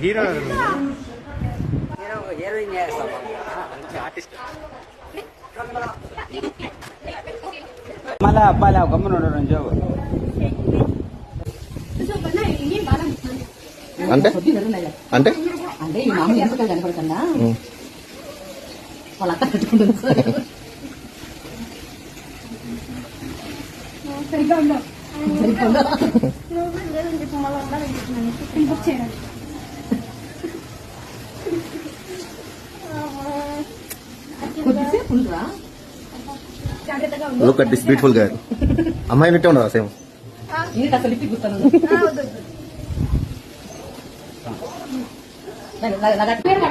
hero heroine చేస్తాం artist మళ్ళా అబ్బాయిలు గమ్మున జోగు అంటే అంటే అంటే ఈ మామూలు ఎంత కనపడకుండా వాళ్ళ అత్త పెట్టుకుంటుంది కొద్దిసేపు ఉండరా look at this beautiful girl అమ్మాయి నిట్టే ఉండదా సేమ్ ఏంటి అసలు ఇప్పి గుర్తాను పేరు